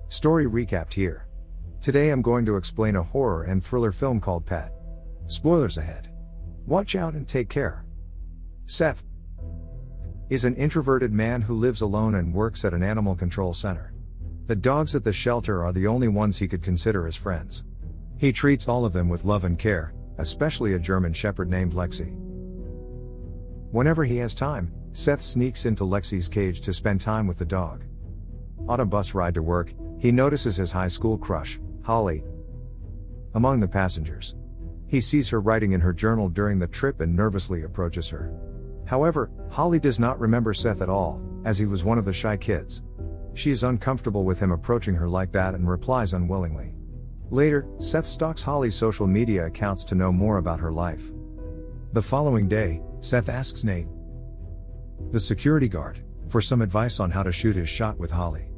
Story recapped here. Today I'm going to explain a horror and thriller film called Pet. Spoilers ahead. Watch out and take care. Seth is an introverted man who lives alone and works at an animal control center. The dogs at the shelter are the only ones he could consider as friends. He treats all of them with love and care, especially a German shepherd named Lexi. Whenever he has time, Seth sneaks into Lexi's cage to spend time with the dog. On a bus ride to work, he notices his high school crush, Holly, among the passengers. He sees her writing in her journal during the trip and nervously approaches her. However, Holly does not remember Seth at all, as he was one of the shy kids. She is uncomfortable with him approaching her like that and replies unwillingly. Later, Seth stalks Holly's social media accounts to know more about her life. The following day, Seth asks Nate, the security guard, for some advice on how to shoot his shot with Holly.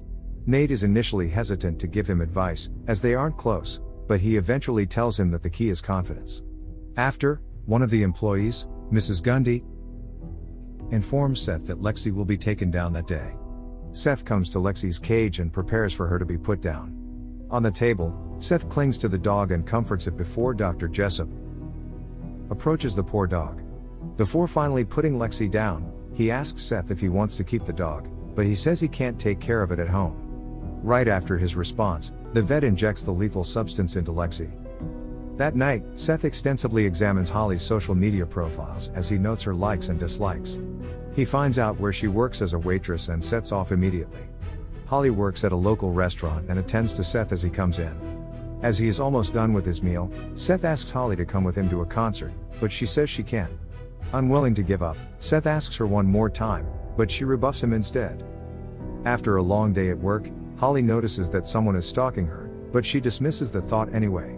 Nate is initially hesitant to give him advice, as they aren't close, but he eventually tells him that the key is confidence. After, one of the employees, Mrs. Gundy, informs Seth that Lexi will be taken down that day. Seth comes to Lexi's cage and prepares for her to be put down. On the table, Seth clings to the dog and comforts it before Dr. Jessup approaches the poor dog. Before finally putting Lexi down, he asks Seth if he wants to keep the dog, but he says he can't take care of it at home. Right after his response, the vet injects the lethal substance into Lexi. That night, Seth extensively examines Holly's social media profiles as he notes her likes and dislikes. He finds out where she works as a waitress and sets off immediately. Holly works at a local restaurant and attends to Seth as he comes in. As he is almost done with his meal, Seth asks Holly to come with him to a concert, but she says she can't. Unwilling to give up, Seth asks her one more time, but she rebuffs him instead. After a long day at work, Holly notices that someone is stalking her, but she dismisses the thought anyway.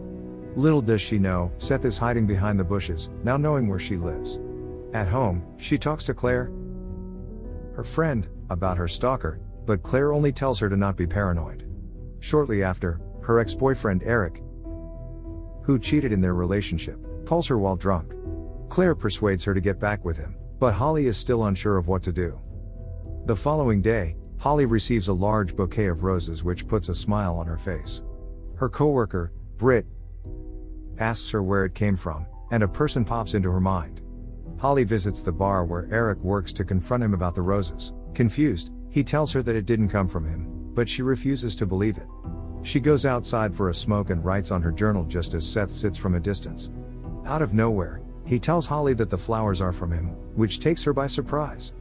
Little does she know, Seth is hiding behind the bushes, now knowing where she lives. At home, she talks to Claire, her friend, about her stalker, but Claire only tells her to not be paranoid. Shortly after, her ex-boyfriend Eric, who cheated in their relationship, calls her while drunk. Claire persuades her to get back with him, but Holly is still unsure of what to do. The following day, Holly receives a large bouquet of roses which puts a smile on her face. Her coworker, Britt, asks her where it came from, and a person pops into her mind. Holly visits the bar where Eric works to confront him about the roses. Confused, he tells her that it didn't come from him, but she refuses to believe it. She goes outside for a smoke and writes on her journal just as Seth sits from a distance. Out of nowhere, he tells Holly that the flowers are from him, which takes her by surprise.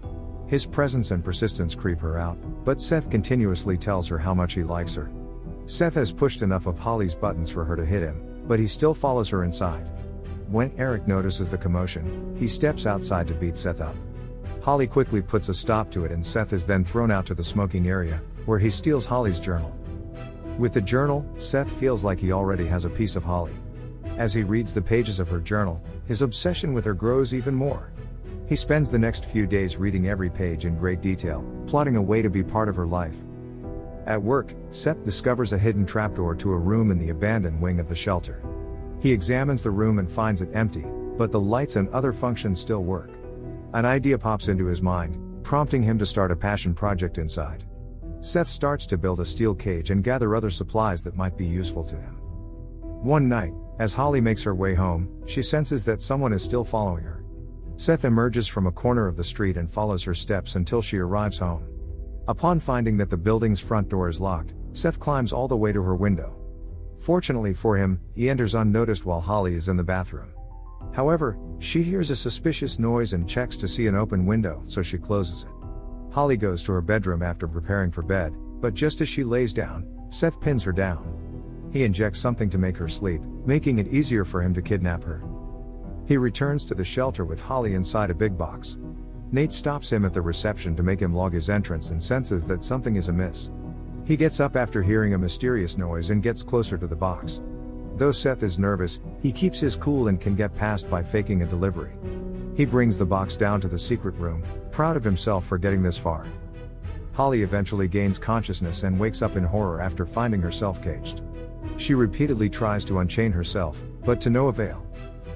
His presence and persistence creep her out, but Seth continuously tells her how much he likes her. Seth has pushed enough of Holly's buttons for her to hit him, but he still follows her inside. When Eric notices the commotion, he steps outside to beat Seth up. Holly quickly puts a stop to it and Seth is then thrown out to the smoking area, where he steals Holly's journal. With the journal, Seth feels like he already has a piece of Holly. As he reads the pages of her journal, his obsession with her grows even more. He spends the next few days reading every page in great detail, plotting a way to be part of her life. At work, Seth discovers a hidden trapdoor to a room in the abandoned wing of the shelter. He examines the room and finds it empty, but the lights and other functions still work. An idea pops into his mind, prompting him to start a passion project inside. Seth starts to build a steel cage and gather other supplies that might be useful to him. One night, as Holly makes her way home, she senses that someone is still following her. Seth emerges from a corner of the street and follows her steps until she arrives home. Upon finding that the building's front door is locked, Seth climbs all the way to her window. Fortunately for him, he enters unnoticed while Holly is in the bathroom. However, she hears a suspicious noise and checks to see an open window, so she closes it. Holly goes to her bedroom after preparing for bed, but just as she lays down, Seth pins her down. He injects something to make her sleep, making it easier for him to kidnap her. He returns to the shelter with Holly inside a big box. Nate stops him at the reception to make him log his entrance and senses that something is amiss. He gets up after hearing a mysterious noise and gets closer to the box. Though Seth is nervous, he keeps his cool and can get past by faking a delivery. He brings the box down to the secret room, proud of himself for getting this far. Holly eventually gains consciousness and wakes up in horror after finding herself caged. She repeatedly tries to unchain herself, but to no avail.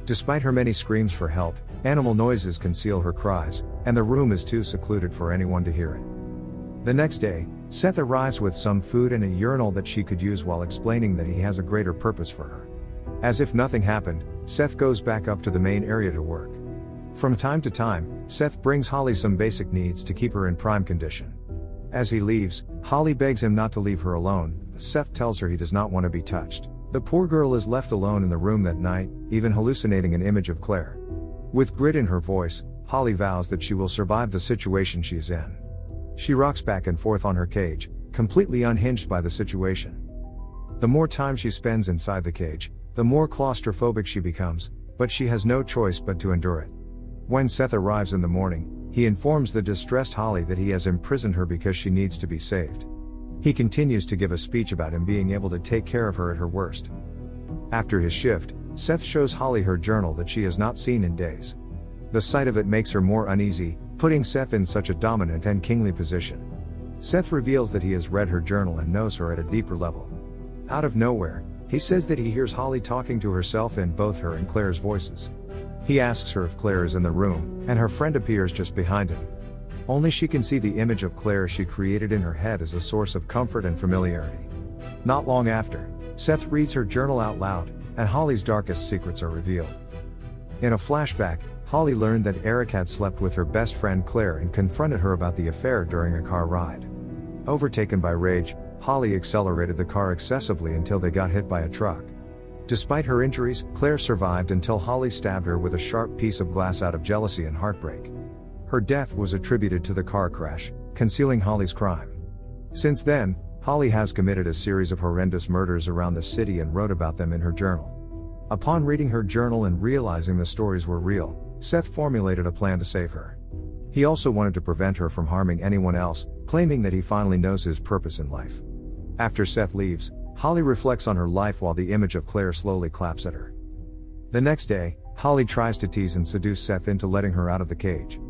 Despite her many screams for help, animal noises conceal her cries, and the room is too secluded for anyone to hear it. The next day, Seth arrives with some food and a urinal that she could use while explaining that he has a greater purpose for her. As if nothing happened, Seth goes back up to the main area to work. From time to time, Seth brings Holly some basic needs to keep her in prime condition. As he leaves, Holly begs him not to leave her alone, but Seth tells her he does not want to be touched. The poor girl is left alone in the room that night, even hallucinating an image of Claire. With grit in her voice, Holly vows that she will survive the situation she is in. She rocks back and forth on her cage, completely unhinged by the situation. The more time she spends inside the cage, the more claustrophobic she becomes, but she has no choice but to endure it. When Seth arrives in the morning, he informs the distressed Holly that he has imprisoned her because she needs to be saved. He continues to give a speech about him being able to take care of her at her worst. After his shift, Seth shows Holly her journal that she has not seen in days. The sight of it makes her more uneasy, putting Seth in such a dominant and kingly position. Seth reveals that he has read her journal and knows her at a deeper level. Out of nowhere, he says that he hears Holly talking to herself in both her and Claire's voices. He asks her if Claire is in the room, and her friend appears just behind him. Only she can see the image of Claire she created in her head as a source of comfort and familiarity. Not long after, Seth reads her journal out loud, and Holly's darkest secrets are revealed. In a flashback, Holly learned that Eric had slept with her best friend Claire and confronted her about the affair during a car ride. Overtaken by rage, Holly accelerated the car excessively until they got hit by a truck. Despite her injuries, Claire survived until Holly stabbed her with a sharp piece of glass out of jealousy and heartbreak. Her death was attributed to the car crash, concealing Holly's crime. Since then, Holly has committed a series of horrendous murders around the city and wrote about them in her journal. Upon reading her journal and realizing the stories were real, Seth formulated a plan to save her. He also wanted to prevent her from harming anyone else, claiming that he finally knows his purpose in life. After Seth leaves, Holly reflects on her life while the image of Claire slowly claps at her. The next day, Holly tries to tease and seduce Seth into letting her out of the cage.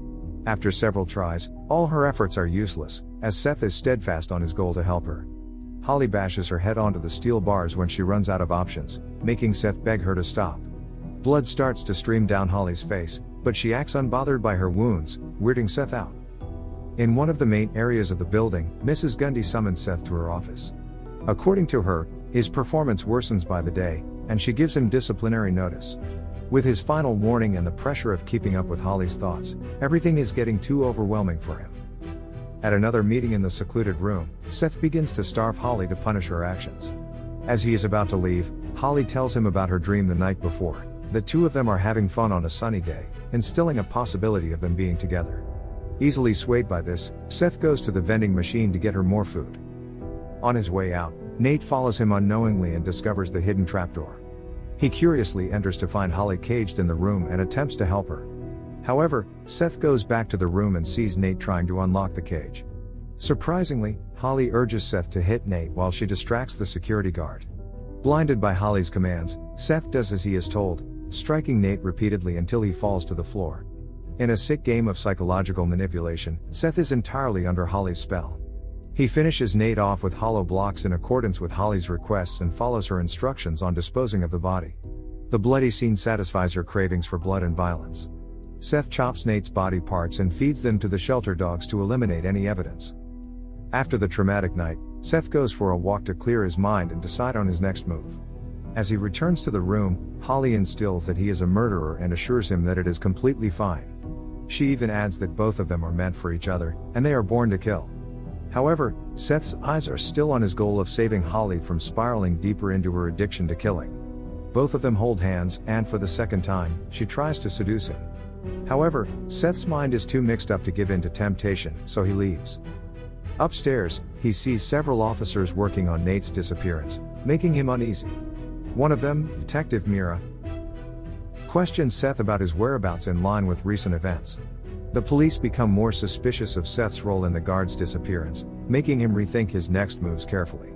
After several tries, all her efforts are useless, as Seth is steadfast on his goal to help her. Holly bashes her head onto the steel bars when she runs out of options, making Seth beg her to stop. Blood starts to stream down Holly's face, but she acts unbothered by her wounds, weirding Seth out. In one of the main areas of the building, Mrs. Gundy summons Seth to her office. According to her, his performance worsens by the day, and she gives him disciplinary notice. With his final warning and the pressure of keeping up with Holly's thoughts, everything is getting too overwhelming for him. At another meeting in the secluded room, Seth begins to starve Holly to punish her actions. As he is about to leave, Holly tells him about her dream the night before. The two of them are having fun on a sunny day, instilling a possibility of them being together. Easily swayed by this, Seth goes to the vending machine to get her more food. On his way out, Nate follows him unknowingly and discovers the hidden trapdoor. He curiously enters to find Holly caged in the room and attempts to help her. However, Seth goes back to the room and sees Nate trying to unlock the cage. Surprisingly, Holly urges Seth to hit Nate while she distracts the security guard. Blinded by Holly's commands, Seth does as he is told, striking Nate repeatedly until he falls to the floor. In a sick game of psychological manipulation, Seth is entirely under Holly's spell. He finishes Nate off with hollow blocks in accordance with Holly's requests and follows her instructions on disposing of the body. The bloody scene satisfies her cravings for blood and violence. Seth chops Nate's body parts and feeds them to the shelter dogs to eliminate any evidence. After the traumatic night, Seth goes for a walk to clear his mind and decide on his next move. As he returns to the room, Holly instills that he is a murderer and assures him that it is completely fine. She even adds that both of them are meant for each other, and they are born to kill. However, Seth's eyes are still on his goal of saving Holly from spiraling deeper into her addiction to killing. Both of them hold hands, and for the second time, she tries to seduce him. However, Seth's mind is too mixed up to give in to temptation, so he leaves. Upstairs, he sees several officers working on Nate's disappearance, making him uneasy. One of them, Detective Mira, questions Seth about his whereabouts in line with recent events. The police become more suspicious of Seth's role in the guard's disappearance, making him rethink his next moves carefully.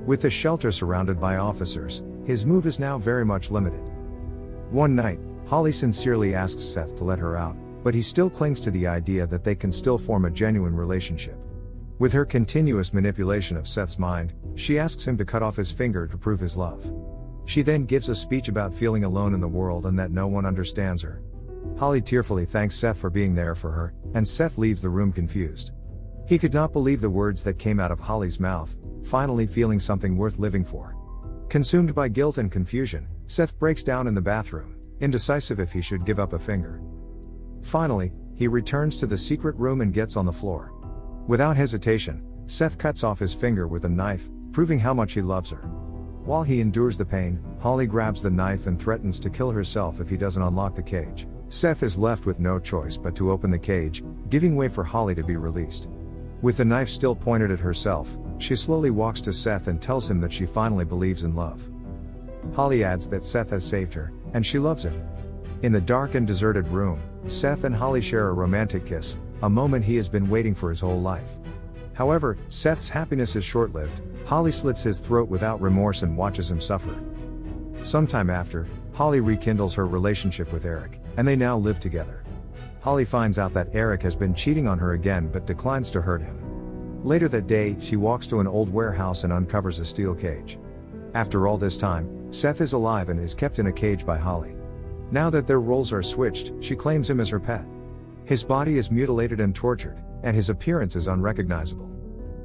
With the shelter surrounded by officers, his move is now very much limited. One night, Holly sincerely asks Seth to let her out, but he still clings to the idea that they can still form a genuine relationship. With her continuous manipulation of Seth's mind, she asks him to cut off his finger to prove his love. She then gives a speech about feeling alone in the world and that no one understands her. Holly tearfully thanks Seth for being there for her, and Seth leaves the room confused. He could not believe the words that came out of Holly's mouth, finally feeling something worth living for. Consumed by guilt and confusion, Seth breaks down in the bathroom, indecisive if he should give up a finger. Finally, he returns to the secret room and gets on the floor. Without hesitation, Seth cuts off his finger with a knife, proving how much he loves her. While he endures the pain, Holly grabs the knife and threatens to kill herself if he doesn't unlock the cage. Seth is left with no choice but to open the cage, giving way for Holly to be released. With the knife still pointed at herself, she slowly walks to Seth and tells him that she finally believes in love. Holly adds that Seth has saved her, and she loves him. In the dark and deserted room, Seth and Holly share a romantic kiss, a moment he has been waiting for his whole life. However, Seth's happiness is short-lived. Holly slits his throat without remorse and watches him suffer. Sometime after, Holly rekindles her relationship with Eric, and they now live together. Holly finds out that Eric has been cheating on her again but declines to hurt him. Later that day, she walks to an old warehouse and uncovers a steel cage. After all this time, Seth is alive and is kept in a cage by Holly. Now that their roles are switched, she claims him as her pet. His body is mutilated and tortured, and his appearance is unrecognizable.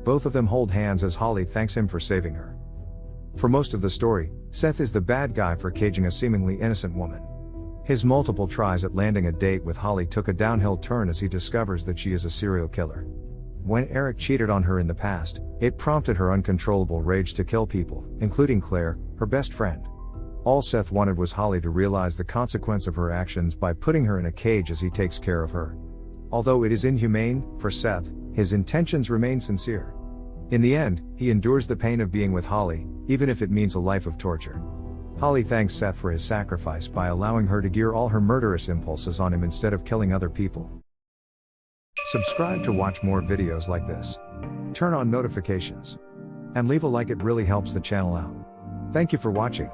Both of them hold hands as Holly thanks him for saving her. For most of the story, Seth is the bad guy for caging a seemingly innocent woman. His multiple tries at landing a date with Holly took a downhill turn as he discovers that she is a serial killer. When Eric cheated on her in the past, it prompted her uncontrollable rage to kill people, including Claire, her best friend. All Seth wanted was Holly to realize the consequence of her actions by putting her in a cage as he takes care of her. Although it is inhumane, for Seth, his intentions remain sincere. In the end, he endures the pain of being with Holly, even if it means a life of torture. Holly thanks Seth for his sacrifice by allowing her to gear all her murderous impulses on him instead of killing other people. Subscribe to watch more videos like this. Turn on notifications. And leave a like, it really helps the channel out. Thank you for watching.